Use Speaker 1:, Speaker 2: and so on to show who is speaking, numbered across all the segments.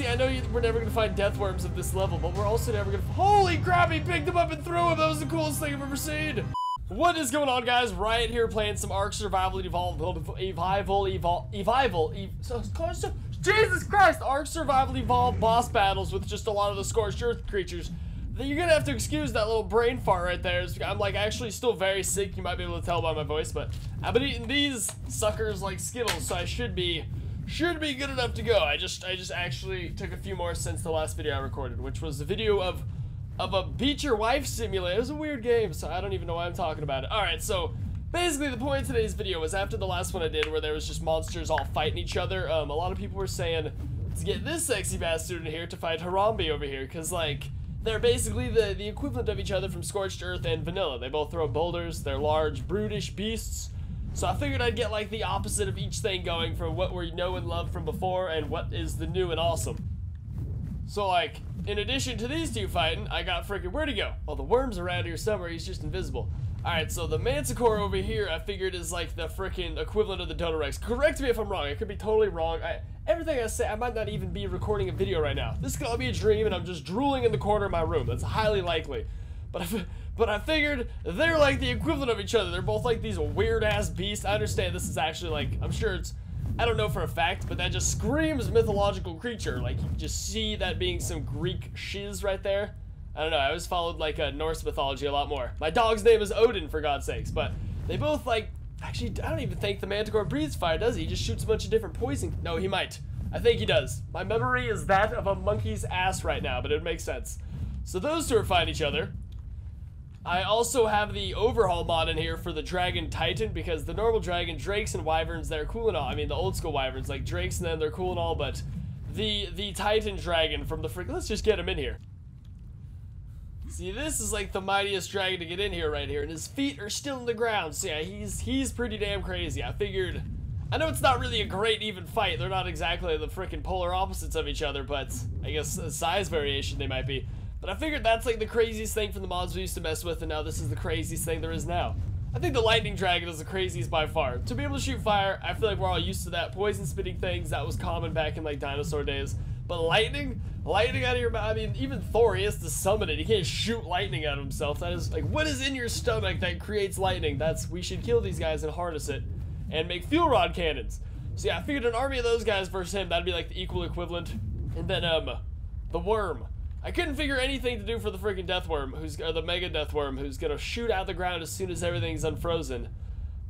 Speaker 1: See, I know we're never gonna find death worms at this level, but we're also never gonna. Holy crap! He picked him up and threw him. That was the coolest thing I've ever seen. What is going on, guys? Riot here playing some ARK Survival Jesus Christ! ARK Survival Evolved boss battles with just a lot of the Scorched Earth creatures. You're gonna have to excuse that little brain fart right there. I'm like actually still very sick. You might be able to tell by my voice, but I've been eating these suckers like Skittles, so I should be good enough to go. I just actually took a few more since the last video I recorded, which was a video of a beat your wife simulator. It was a weird game, so I don't even know why I'm talking about it. Alright, so basically the point of today's video was after the last one I did where there was just monsters all fighting each other. A lot of people were saying to get this sexy bastard in here to fight Harambe over here, because like they're basically the equivalent of each other from Scorched Earth and Vanilla. They both throw boulders, they're large, brutish beasts. So I figured I'd get like the opposite of each thing going from what we know and love from before and what is the new and awesome. So like, in addition to these two fighting, I got freaking, where'd he go? Oh, the worm's around here somewhere, he's just invisible. Alright, so the Manticore over here I figured is like the freaking equivalent of the Dodo Rex. Correct me if I'm wrong, I could be totally wrong. Everything I say, I might not even be recording a video right now. This could all be a dream and I'm just drooling in the corner of my room. That's highly likely. But I figured they're like the equivalent of each other. They're both like these weird ass beasts. I understand this is actually like, I'm sure it's, I don't know for a fact, but that just screams mythological creature. Like you can just see that being some Greek shiz right there. I don't know, I always followed like Norse mythology a lot more. My dog's name is Odin, for God's sakes, but they both like, actually, I don't even think the Manticore breathes fire, does he? He just shoots a bunch of different poison. No, he might. I think he does. My memory is that of a monkey's ass right now, but it makes sense. So those two are fighting each other. I also have the overhaul mod in here for the Dragon Titan, because the normal dragon, Drakes and Wyverns, they're cool and all. I mean, the old school Wyverns, like Drakes and them, they're cool and all, but the Titan Dragon from the let's just get him in here. See, this is like the mightiest dragon to get in here right here, and his feet are still in the ground. So yeah, he's pretty damn crazy. I figured, I know it's not really a great even fight. They're not exactly the freaking polar opposites of each other, but I guess a size variation they might be. But I figured that's like the craziest thing from the mods we used to mess with, and now this is the craziest thing there is now. I think the lightning dragon is the craziest by far. To be able to shoot fire, I feel like we're all used to that. Poison spitting things, that was common back in like dinosaur days. But lightning out of your mouth, I mean, even Thor, he has to summon it. He can't shoot lightning out of himself. That is, like, what is in your stomach that creates lightning? We should kill these guys and harness it and make fuel rod cannons. So yeah, I figured an army of those guys versus him, that'd be like the equal equivalent. And then, the worm. I couldn't figure anything to do for the freaking death worm, or the mega death worm, who's gonna shoot out the ground as soon as everything's unfrozen.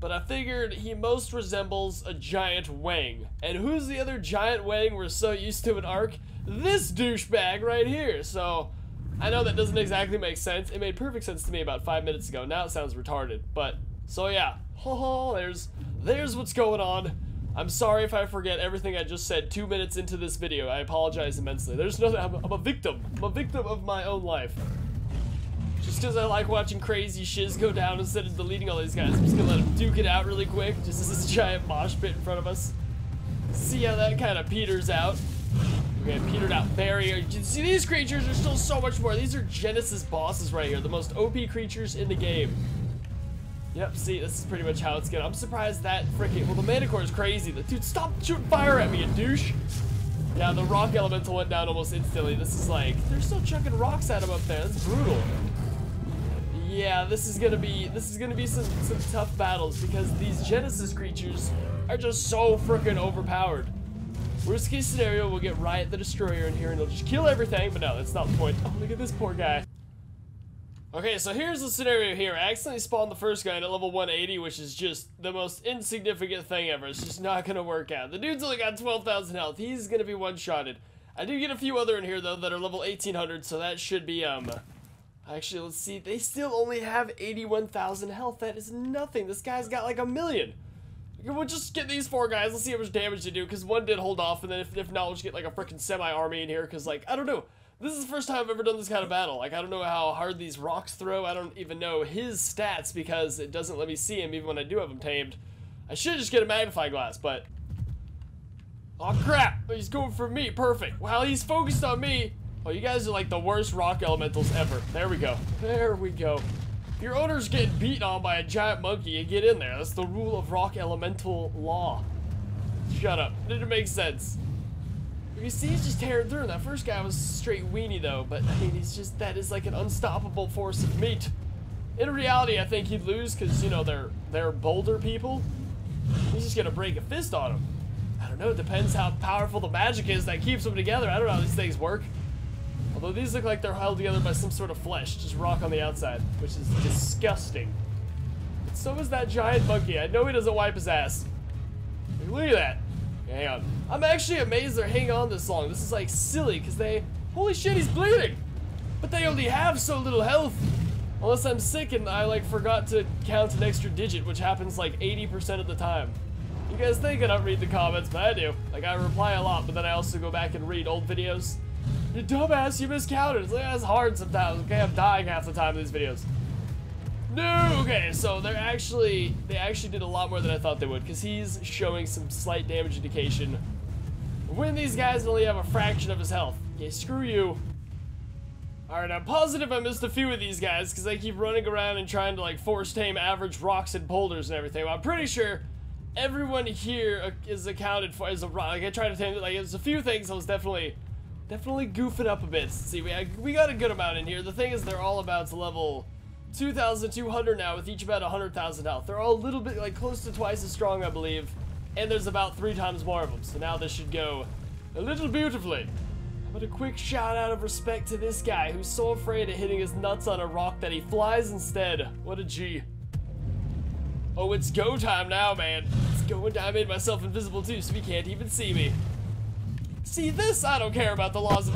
Speaker 1: But I figured he most resembles a giant wang. And who's the other giant wang we're so used to in ARK? This douchebag right here. So, I know that doesn't exactly make sense. It made perfect sense to me about 5 minutes ago. Now it sounds retarded. But, so yeah. There's what's going on. I'm sorry if I forget everything I just said 2 minutes into this video. I apologize immensely. There's nothing, I'm a victim. I'm a victim of my own life. Just because I like watching crazy shiz go down instead of deleting all these guys, I'm just gonna let them duke it out really quick, just as this giant mosh pit in front of us. See how that kind of peters out. Okay, petered out very. See, these creatures are still so much more. These are Genesis bosses right here, the most OP creatures in the game. Yep, see, this is pretty much how it's going. I'm surprised that freaking, well, the Manticore is crazy. Dude, stop shooting fire at me, you douche. Yeah, the rock elemental went down almost instantly. This is like, they're still chucking rocks at him up there. That's brutal. Yeah, this is gonna be some tough battles because these Genesis creatures are just so freaking overpowered. Worst case scenario, we'll get Riot the Destroyer in here and he'll just kill everything, but no, that's not the point. Oh, look at this poor guy. Okay, so here's the scenario here. I accidentally spawned the first guy at level 180, which is just the most insignificant thing ever. It's just not gonna work out. The dude's only got 12,000 health. He's gonna be one-shotted. I do get a few other in here, though, that are level 1800, so that should be, actually, let's see. They still only have 81,000 health. That is nothing. This guy's got like 1,000,000. We'll just get these 4 guys. Let's see how much damage they do, because one did hold off, and then if not, we'll just get like a freaking semi-army in here, because, like, I don't know. This is the first time I've ever done this kind of battle. Like, I don't know how hard these rocks throw. I don't even know his stats, because it doesn't let me see him even when I do have him tamed. I should just get a magnifying glass, but... oh, crap. He's going for me. Perfect. While he's focused on me... oh, you guys are like the worst rock elementals ever. There we go. There we go. If your owner's getting beaten on by a giant monkey, you get in there. That's the rule of rock elemental law. Shut up. Didn't make sense. You see, he's just tearing through. That first guy was straight weenie though, but I mean, that is like an unstoppable force of meat. In reality, I think he'd lose because, you know, they're boulder people. He's just gonna break a fist on him. I don't know, it depends how powerful the magic is that keeps them together. I don't know how these things work. Although these look like they're held together by some sort of flesh, just rock on the outside, which is disgusting. But so is that giant monkey. I know he doesn't wipe his ass. Look at that. Hang on. I'm actually amazed they're hanging on this long. This is like silly because holy shit, he's bleeding. But they only have so little health. Unless I'm sick and I like forgot to count an extra digit, which happens like 80% of the time. You guys think I don't read the comments, but I do. Like, I reply a lot, but then I also go back and read old videos. You dumbass, you miscounted. It's like, that's hard sometimes. Okay, I'm dying half the time in these videos. No, okay, so they actually did a lot more than I thought they would, because he's showing some slight damage indication. When these guys only have a fraction of his health. Okay, screw you. Alright, I'm positive I missed a few of these guys, because they keep running around and trying to, like, force tame average rocks and boulders and everything. But I'm pretty sure everyone here is accounted for as a rock. Like, I tried to tame it, like, there's a few things I was definitely goofing up a bit. See, we got a good amount in here. The thing is, they're all about to level 2,200 now, with each about 100,000 health. They're all a little bit, like, close to twice as strong, I believe. And there's about 3 times more of them. So now this should go a little beautifully. But a quick shout out of respect to this guy who's so afraid of hitting his nuts on a rock that he flies instead. What a G. Oh, it's go time now, man. It's going down. I made myself invisible too, so he can't even see me. See this? I don't care about the laws of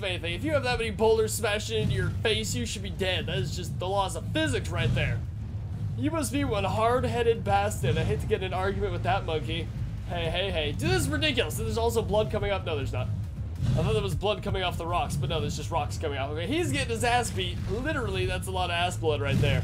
Speaker 1: anything. If you have that many boulders smashing into your face, you should be dead. That is just the laws of physics right there. You must be one hard-headed bastard. I hate to get in an argument with that monkey. Hey. Dude, this is ridiculous. There's also blood coming up. No, there's not. I thought there was blood coming off the rocks, but no, there's just rocks coming off. Okay, he's getting his ass beat. Literally, that's a lot of ass blood right there.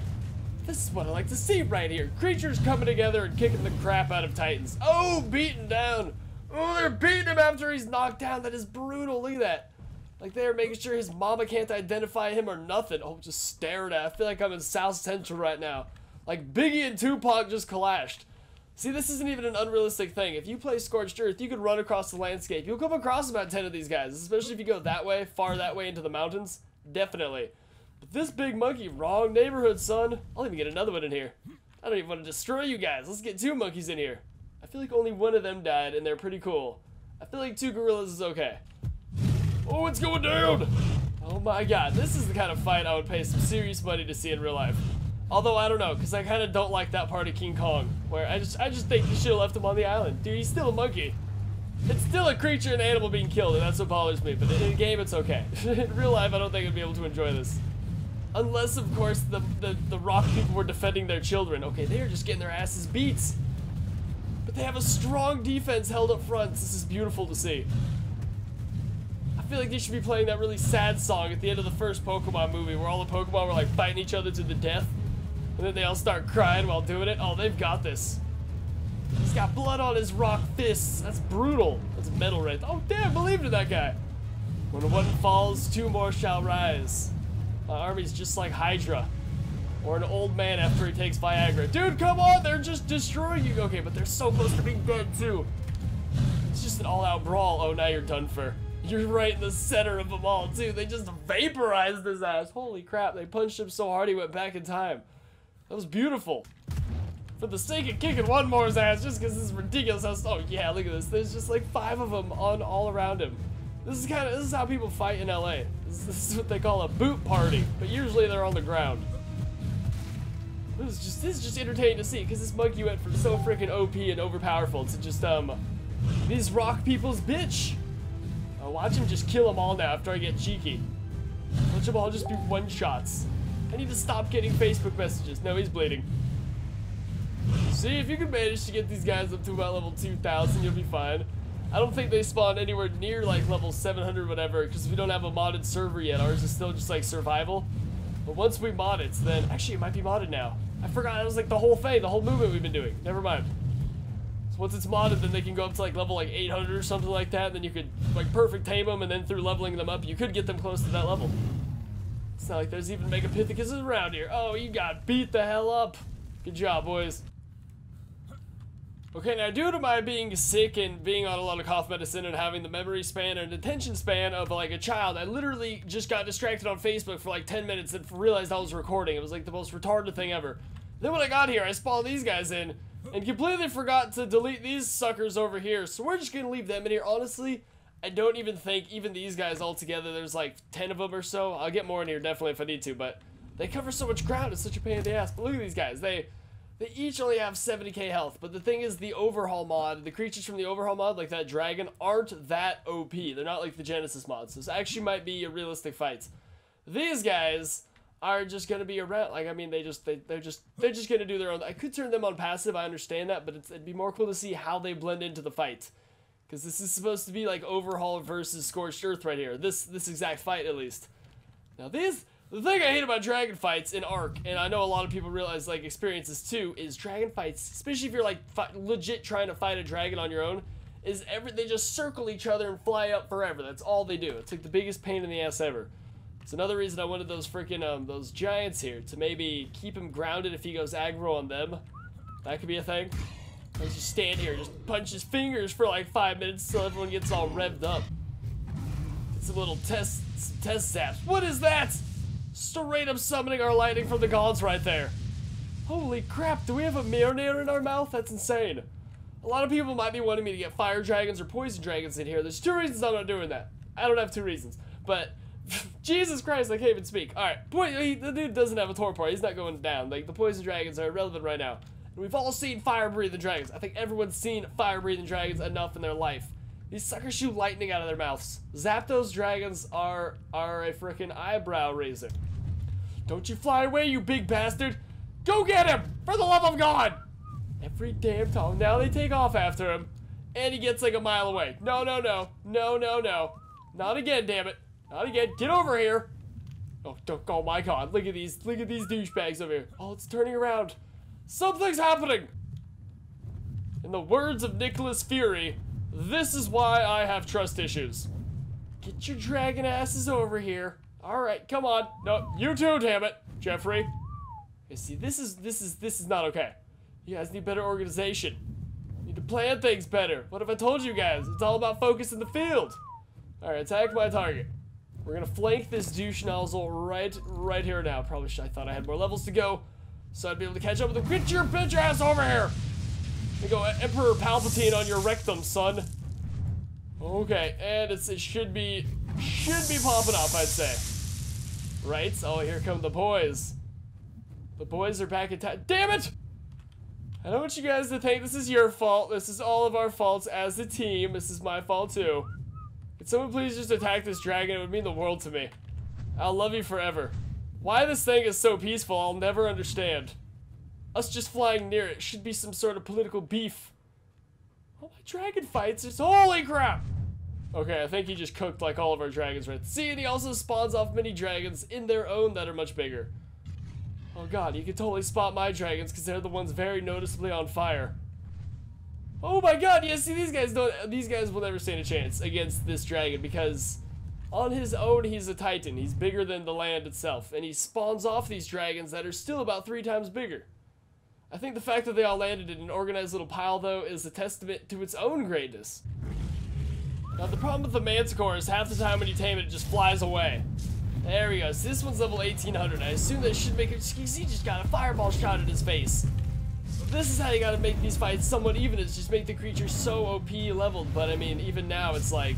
Speaker 1: This is what I like to see right here. Creatures coming together and kicking the crap out of titans. Oh, beaten down. Oh, they're beating him after he's knocked down. That is brutal. Look at that. Like, they're making sure his mama can't identify him or nothing. Oh, just staring at. I feel like I'm in South Central right now. Like, Biggie and Tupac just clashed. See, this isn't even an unrealistic thing. If you play Scorched Earth, you could run across the landscape. You'll come across about 10 of these guys, especially if you go that way, far that way into the mountains. Definitely. But this big monkey, wrong neighborhood, son. I'll even get another one in here. I don't even want to destroy you guys. Let's get 2 monkeys in here. I feel like only one of them died, and they're pretty cool. I feel like 2 gorillas is okay. Oh, it's going down! Oh my god, this is the kind of fight I would pay some serious money to see in real life. Although, I don't know, because I kind of don't like that part of King Kong, where I just think you should have left him on the island. Dude, he's still a monkey. It's still a creature and animal being killed, and that's what bothers me, but in the game, it's okay. In real life, I don't think I'd be able to enjoy this. Unless, of course, the rock people were defending their children. Okay, they are just getting their asses beat. But they have a strong defense held up front. This is beautiful to see. I feel like they should be playing that really sad song at the end of the first Pokemon movie, where all the Pokemon were, like, fighting each other to the death. And then they all start crying while doing it. Oh, they've got this. He's got blood on his rock fists. That's brutal. That's metal right there. Oh, damn, believed in that guy. When one falls, 2 more shall rise. My army's just like Hydra. Or an old man after he takes Viagra. Dude, come on, they're just destroying you. Okay, but they're so close to being dead, too. It's just an all-out brawl. Oh, now you're done for. You're right in the center of them all, too. They just vaporized his ass. Holy crap, they punched him so hard he went back in time. That was beautiful. For the sake of kicking one more's ass, just because this is ridiculous. Oh yeah, look at this. There's just like 5 of them on all around him. This is how people fight in LA. This is what they call a boot party, but usually they're on the ground. This is just entertaining to see, because this monkey went from so freaking OP and overpowerful to just these rock people's bitch. I'll watch him just kill them all now after I get cheeky. Watch them all just be one-shots. I need to stop getting Facebook messages. No, he's bleeding. See, if you can manage to get these guys up to about level 2,000, you'll be fine. I don't think they spawn anywhere near, like, level 700 whatever, because we don't have a modded server yet. Ours is still just, like, survival. But once we mod it, then... Actually, it might be modded now. I forgot. That was, like, the whole thing, the whole movement we've been doing. Never mind. So once it's modded, then they can go up to, like, level, like, 800 or something like that, and then you could, like, perfect tame them, and then through leveling them up, you could get them close to that level. It's not like there's even Megapithecus around here. Oh, you got beat the hell up. Good job, boys. Okay, now due to my being sick and being on a lot of cough medicine and having the memory span and attention span of like a child, I literally just got distracted on Facebook for like 10 minutes and realized I was recording. It was like the most retarded thing ever. Then when I got here, I spawned these guys in and completely forgot to delete these suckers over here. So we're just gonna leave them in here. Honestly, I don't even think even these guys all together, there's like 10 of them or so. I'll get more in here definitely if I need to, but they cover so much ground. It's such a pain in the ass. But look at these guys. They each only have 70k health, but the thing is the overhaul mod, the creatures from the overhaul mod, like that dragon, aren't that OP. They're not like the Genesis mods. So this actually might be a realistic fight. These guys are just gonna be around. Like, I mean, they're just gonna do their own. I could turn them on passive, I understand that, but it'd be more cool to see how they blend into the fight. Because this is supposed to be like overhaul versus Scorched Earth right here. This exact fight, at least. Now the thing I hate about dragon fights in ARK, and I know a lot of people realize, like, experience this too, is dragon fights, especially if you're, like, legit trying to fight a dragon on your own, is they just circle each other and fly up forever. That's all they do. It's, like, the biggest pain in the ass ever. It's another reason I wanted those freaking, those giants here, to maybe keep him grounded if he goes aggro on them. That could be a thing. I just stand here, just punch his fingers for, like, 5 minutes until everyone gets all revved up. Get some little test zaps. What is that? Straight up summoning our lightning from the gods right there. Holy crap, do we have a Mjolnir in our mouth? That's insane. A lot of people might be wanting me to get fire dragons or poison dragons in here. There's 2 reasons I'm not doing that. I don't have 2 reasons, but Jesus Christ, I can't even speak. Alright, the dude doesn't have a torpor. He's not going down. Like, the poison dragons are irrelevant right now. And we've all seen fire-breathing dragons. I think everyone's seen fire-breathing dragons enough in their life. These suckers shoot lightning out of their mouths. Zapdos dragons are a freaking eyebrow raiser. Don't you fly away, you big bastard! Go get him! For the love of God! Every damn time. Now they take off after him. And he gets like a mile away. No, no, no. No, no, no. Not again, damn it. Not again. Get over here. Oh my God. Look at these douchebags over here. Oh, it's turning around. Something's happening! In the words of Nicholas Fury, this is why I have trust issues. Get your dragon asses over here. Alright, come on. No, you too, damn it, Jeffrey. Okay, see, this is not okay. You guys need better organization. You need to plan things better. What if I told you guys? It's all about focus in the field. Alright, attack my target. We're gonna flank this douche nozzle right here now. Probably I thought I had more levels to go, so I'd be able to catch up with him. Get your bitch ass over here! Let me go Emperor Palpatine on your rectum, son. Okay, and it should be popping off, I'd say. Right? Oh, here come the boys. The boys are back in town. Damn it! I don't want you guys to think this is your fault. This is all of our faults as a team. This is my fault too. Could someone please just attack this dragon? It would mean the world to me. I'll love you forever. Why this thing is so peaceful, I'll never understand. Us just flying near it should be some sort of political beef. Oh, my dragon fights is holy crap! Okay, I think he just cooked like all of our dragons, right? See, and he also spawns off mini dragons in their own that are much bigger. Oh God, you can totally spot my dragons because they're the ones very noticeably on fire. Oh my God, yeah, see, these guys will never stand a chance against this dragon because on his own, he's a titan. He's bigger than the land itself, and he spawns off these dragons that are still about 3 times bigger. I think the fact that they all landed in an organized little pile, though, is a testament to its own greatness. Now, the problem with the Manticore is half the time when you tame it, it just flies away. There we go. So this one's level 1800. I assume that should make it. He just got a fireball shot at his face. This is how you gotta make these fights somewhat even, is just make the creature so OP leveled. But I mean, even now, it's like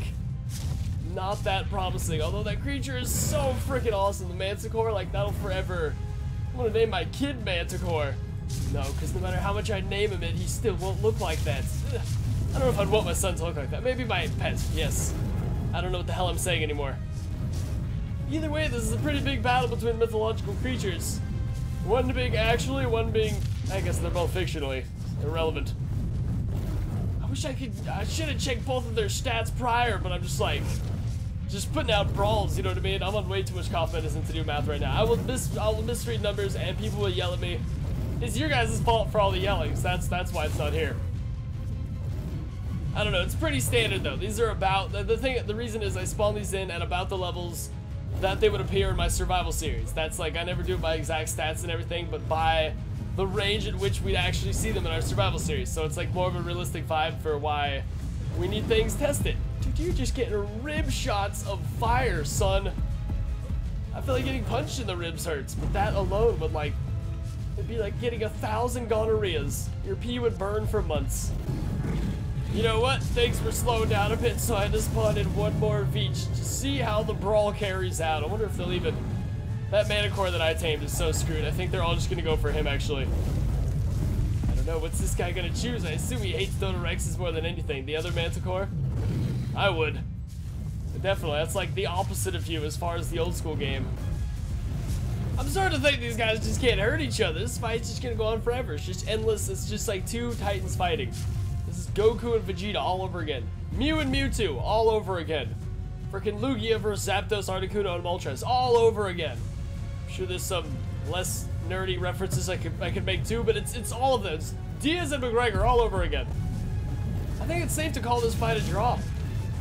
Speaker 1: not that promising. Although that creature is so freaking awesome. The Manticore, like, that'll forever. I want to name my kid Manticore. No, because no matter how much I name him he still won't look like that. Ugh. I don't know if I'd want my son to look like that. Maybe my pet, yes. I don't know what the hell I'm saying anymore. Either way, this is a pretty big battle between mythological creatures. One being actually, one being, I guess they're both fictionally irrelevant. I should have checked both of their stats prior, but I'm just like, just putting out brawls, you know what I mean? I'm on way too much cough medicine to do math right now. I will misread numbers and people will yell at me. It's your guys' fault for all the yellings. That's why it's not here. I don't know, it's pretty standard though. These are about, the reason is I spawn these in at about the levels that they would appear in my survival series. That's like, I never do my exact stats and everything, but by the range at which we'd actually see them in our survival series. So it's like more of a realistic vibe for why we need things tested. Dude, you're just getting rib shots of fire, son. I feel like getting punched in the ribs hurts, but that alone would like, it'd be like getting 1,000 gonorrheas. Your pee would burn for months. You know what? Things were slowing down a bit, so I just spawned in one more Veach to see how the brawl carries out. I wonder if they'll even... That Manicore that I tamed is so screwed. I think they're all just gonna go for him, actually. I don't know, what's this guy gonna choose? I assume he hates Donorexes more than anything. The other Manticore? I would. Definitely, that's like the opposite of you as far as the old school game. I'm starting to think these guys just can't hurt each other. This fight's just gonna go on forever. It's just endless. It's just like two Titans fighting. This is Goku and Vegeta all over again. Mew and Mewtwo all over again. Freaking Lugia versus Zapdos, Articuno, and Moltres all over again. I'm sure there's some less nerdy references I could make too, but it's all of those. Diaz and McGregor all over again. I think it's safe to call this fight a draw.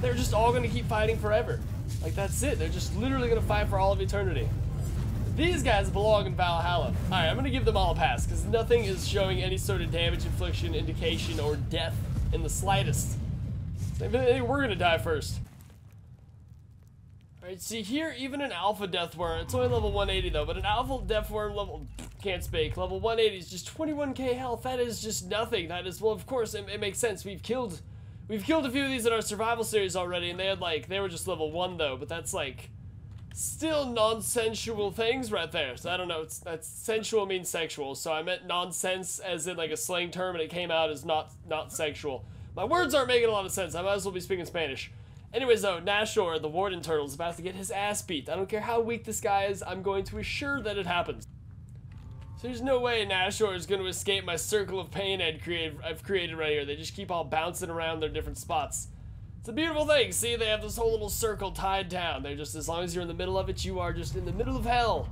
Speaker 1: They're just all gonna keep fighting forever. Like, that's it. They're just literally gonna fight for all of eternity. These guys belong in Valhalla. Alright, I'm gonna give them all a pass, because nothing is showing any sort of damage infliction, indication, or death in the slightest. So we're gonna die first. Alright, see here, even an alpha death worm, it's only level 180 though, but an alpha death worm level, can't speak, level 180 is just 21k health. That is just nothing. That is, well, of course, it makes sense. We've killed a few of these in our survival series already, and they were just level 1 though, but that's like, still non-sensual things right there. So I don't know, that's sensual means sexual, so I meant nonsense as in like a slang term, and it came out as not sexual. My words aren't making a lot of sense. I might as well be speaking Spanish. Anyways though, Nashor, the Warden Turtle, is about to get his ass beat. I don't care how weak this guy is, I'm going to assure that it happens. So there's no way Nashor is going to escape my circle of pain I've created right here. They just keep all bouncing around their different spots. It's a beautiful thing. See, they have this whole little circle tied down. They're just, as long as you're in the middle of it, you are just in the middle of hell.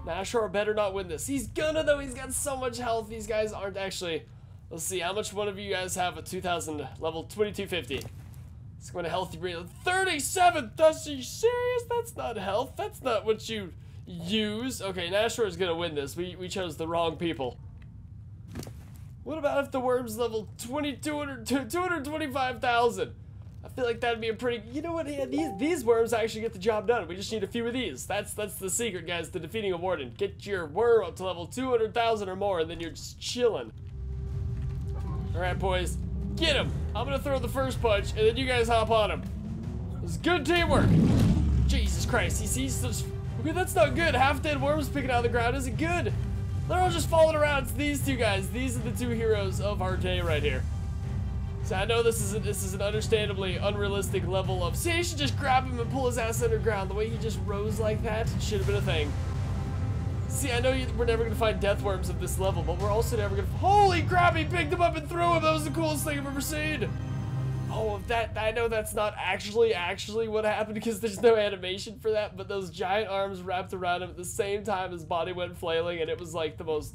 Speaker 1: Nashor better not win this. He's gonna though, he's got so much health. These guys aren't actually, let's see, how much one of you guys have a 2000 level 2250? It's going to healthy breathe. 37! Are you serious? That's not health. That's not what you use. Okay, Nashor is going to win this. We chose the wrong people. What about if the worm's level 225,000? I feel like that'd be a pretty, you know what, yeah, these worms actually get the job done. We just need a few of these. That's the secret, guys, to defeating a warden. Get your worm up to level 200,000 or more, and then you're just chilling. Alright, boys. Get him! I'm gonna throw the first punch, and then you guys hop on him. It's good teamwork. Jesus Christ, he sees those. Okay, that's not good. Half-dead worms picking out of the ground isn't good. They're all just falling around. It's these two guys. These are the two heroes of our day right here. So I know this is an understandably unrealistic level of. See, you should just grab him and pull his ass underground. The way he just rose like that should have been a thing. See, I know we're never going to find death worms at this level, but we're also never going to... Holy crap, he picked him up and threw him! That was the coolest thing I've ever seen! Oh, I know that's not actually what happened because there's no animation for that, but those giant arms wrapped around him at the same time his body went flailing, and it was like the most...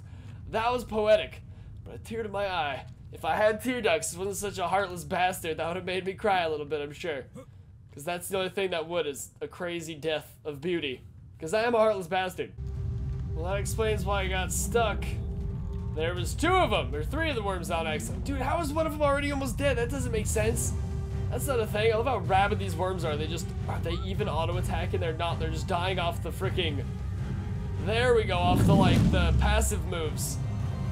Speaker 1: That was poetic. But a tear to my eye. If I had tear ducts, wasn't such a heartless bastard, that would have made me cry a little bit, I'm sure. Because that's the only thing that would, is a crazy death of beauty. Because I am a heartless bastard. Well, that explains why I got stuck. There was 2 of them, or 3 of the worms out next. Dude, how is one of them already almost dead? That doesn't make sense. That's not a thing. I love how rabid these worms are. Are they even auto-attacking? They're not. They're just dying off the freaking... There we go, off the, like, the passive moves.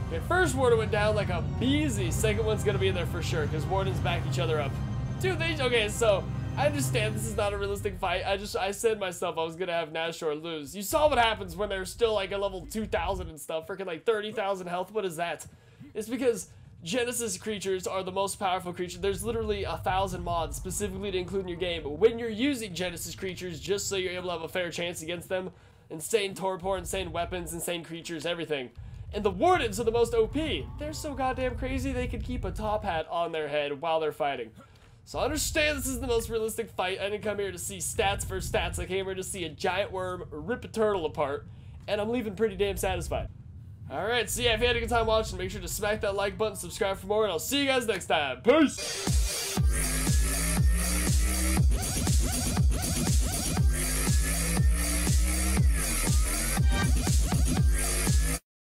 Speaker 1: Okay, first warden went down like a beezy. Second one's gonna be in there for sure, because wardens back each other up. Dude, okay, so... I understand this is not a realistic fight. I said myself I was gonna have Nashor lose. You saw what happens when they're still like a level 2,000 and stuff, freaking like 30,000 health. What is that? It's because Genesis creatures are the most powerful creature. There's literally 1,000 mods specifically to include in your game. When you're using Genesis creatures, just so you're able to have a fair chance against them, insane torpor, insane weapons, insane creatures, everything. And the wardens are the most OP. They're so goddamn crazy they could keep a top hat on their head while they're fighting. So I understand this is the most realistic fight. I didn't come here to see stats for stats. I came here to see a giant worm rip a turtle apart, and I'm leaving pretty damn satisfied. Alright, so yeah, if you had a good time watching, make sure to smack that like button, subscribe for more, and I'll see you guys next time. Peace!